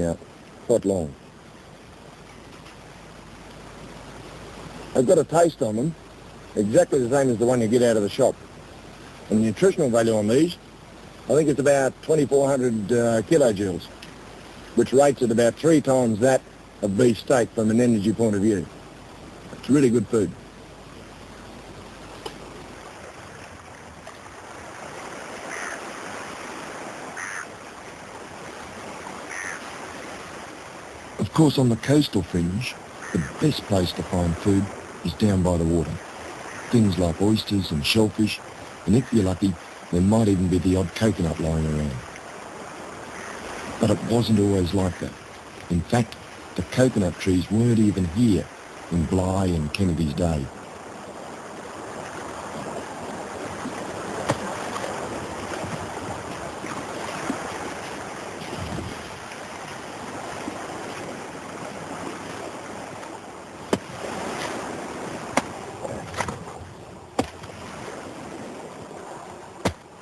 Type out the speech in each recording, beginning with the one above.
out quite long. They've got a taste on them, exactly the same as the one you get out of the shop. And the nutritional value on these, I think it's about 2,400 kilojoules, which rates at about 3 times that of beef steak from an energy point of view. It's really good food. Of course, on the coastal fringe, the best place to find food is down by the water. Things like oysters and shellfish, and if you're lucky, there might even be the odd coconut lying around. But it wasn't always like that. In fact, the coconut trees weren't even here in Bligh and Kennedy's day.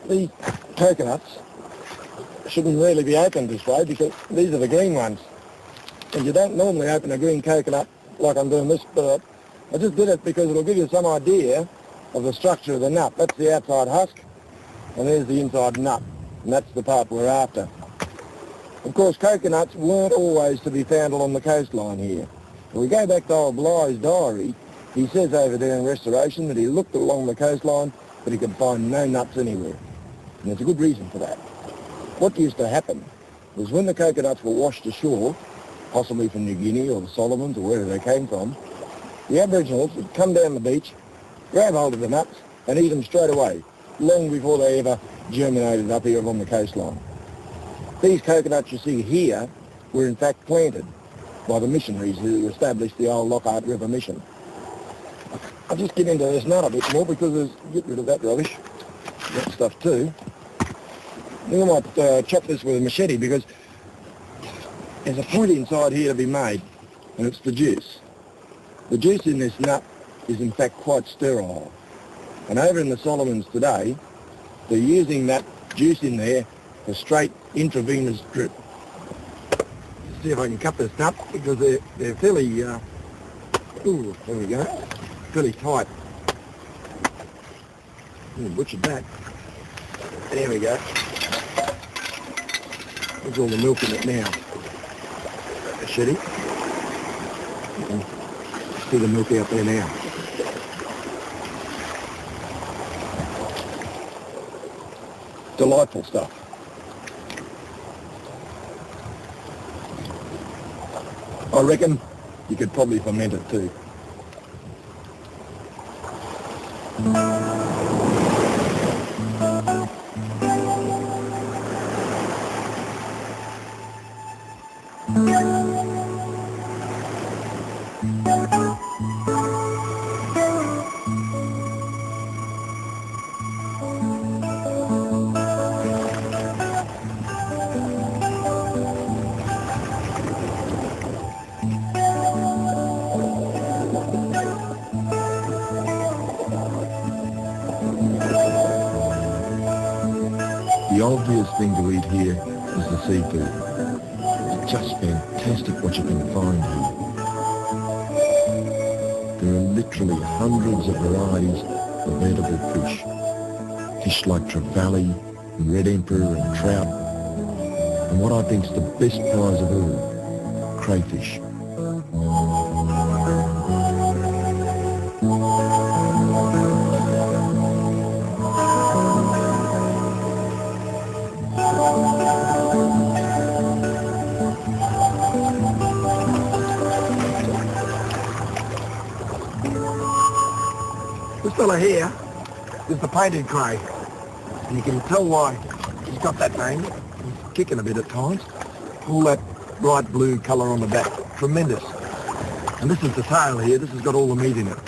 These coconuts shouldn't really be opened this way because these are the green ones. And you don't normally open a green coconut like I'm doing this, but I just did it because it'll give you some idea of the structure of the nut. That's the outside husk, and there's the inside nut, and that's the part we're after. Of course, coconuts weren't always to be found along the coastline here. If we go back to old Bligh's diary, he says over there in Restoration that he looked along the coastline, but he could find no nuts anywhere. And there's a good reason for that. What used to happen was when the coconuts were washed ashore, possibly from New Guinea or the Solomons or wherever they came from, the Aboriginals would come down the beach, grab hold of the nuts and eat them straight away, long before they ever germinated up here along the coastline. These coconuts you see here were in fact planted by the missionaries who established the old Lockhart River Mission. I'll just get into this nut a bit more because get rid of that rubbish, that stuff too. I think I might chop this with a machete because there's a point inside here to be made, and it's the juice. The juice in this nut is in fact quite sterile. And over in the Solomons today, they're using that juice in there for straight intravenous drip. Let's see if I can cut this nut because they're fairly, ooh, there we go, fairly tight. Butchered that. There we go. There's all the milk in it now. Machete. You can see the milk out there now. Delightful stuff. I reckon you could probably ferment it too. The obvious thing to eat here is the seafood. It's just fantastic what you can find here. There are literally hundreds of varieties of edible fish. Fish like trevally, and red emperor and trout. And what I think is the best prize of all, crayfish. This fella here is the painted cray, and you can tell why he's got that name. He's kicking a bit at times. All that bright blue colour on the back, tremendous. And this is the tail here. This has got all the meat in it.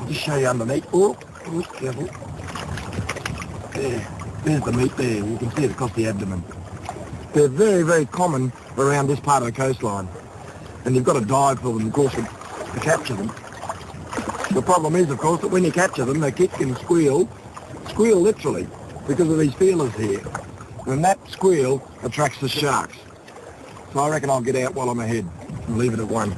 I'll just show you underneath. Oh, careful. There's the meat there. You can see it across the abdomen. They're very, very common around this part of the coastline, and you've got to dive for them, of course, to capture them. The problem is, of course, that when you capture them, they kick and squeal literally, because of these feelers here. And that squeal attracts the sharks. So I reckon I'll get out while I'm ahead and leave it at 1.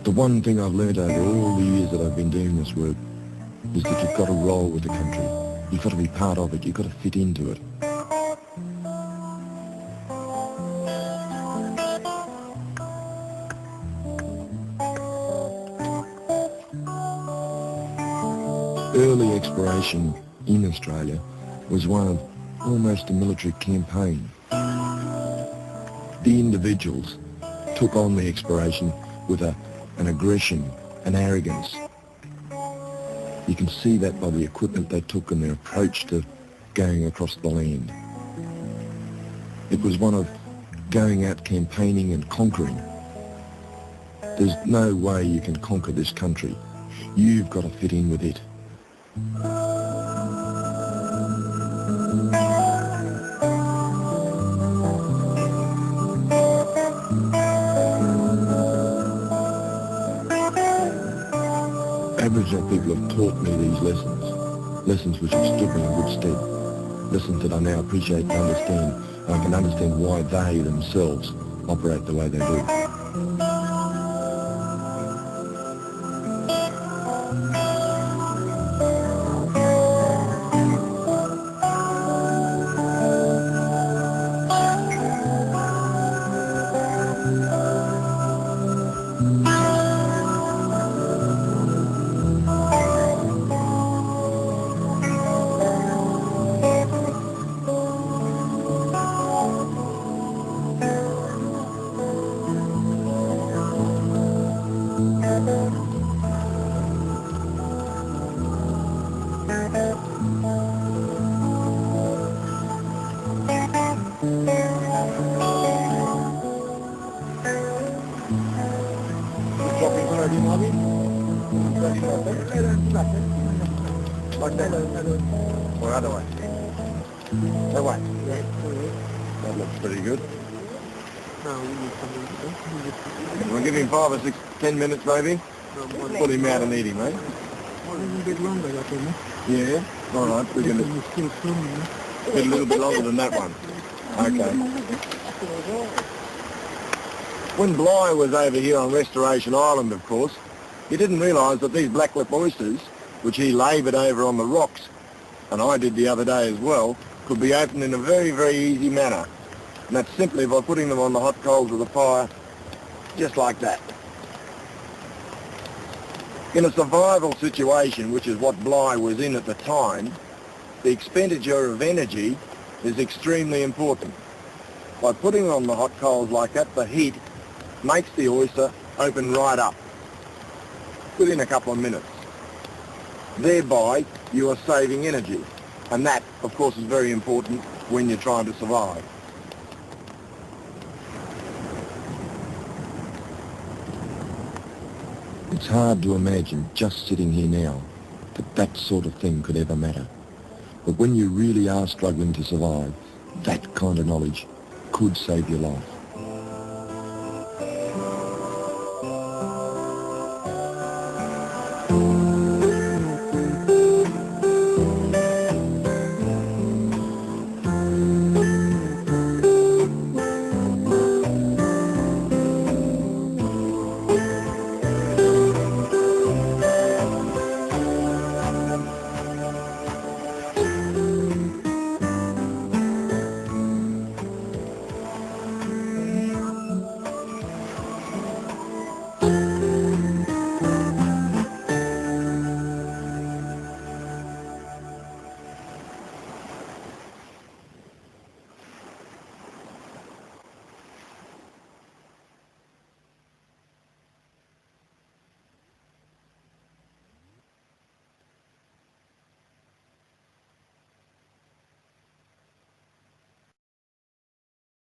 The one thing I've learned over all the years that I've been doing this work is that you've got to roll with the country. You've got to be part of it. You've got to fit into it. Early exploration in Australia was one of almost a military campaign. The individuals took on the exploration with an aggression, an arrogance. You can see that by the equipment they took and their approach to going across the land. It was one of going out campaigning and conquering. There's no way you can conquer this country. You've got to fit in with it. Aboriginal people have taught me these lessons which have stood me in good stead, lessons that I now appreciate and understand, and I can understand why they themselves operate the way they do. Or other way? That way? That looks pretty good. We'll give him 5 or 6, 10 minutes maybe. Pull him out and eat him, eh? Yeah, all right. We're going to get a little bit longer than that one. Okay. When Bligh was over here on Restoration Island, of course, he didn't realise that these blacklip oysters, which he laboured over on the rocks, and I did the other day as well, could be opened in a very, very easy manner. And that's simply by putting them on the hot coals of the fire, just like that. In a survival situation, which is what Bligh was in at the time, the expenditure of energy is extremely important. By putting on the hot coals like that, the heat makes the oyster open right up within a couple of minutes. Thereby, you are saving energy. And that, of course, is very important when you're trying to survive. It's hard to imagine, just sitting here now, that that sort of thing could ever matter. But when you really are struggling to survive, that kind of knowledge could save your life.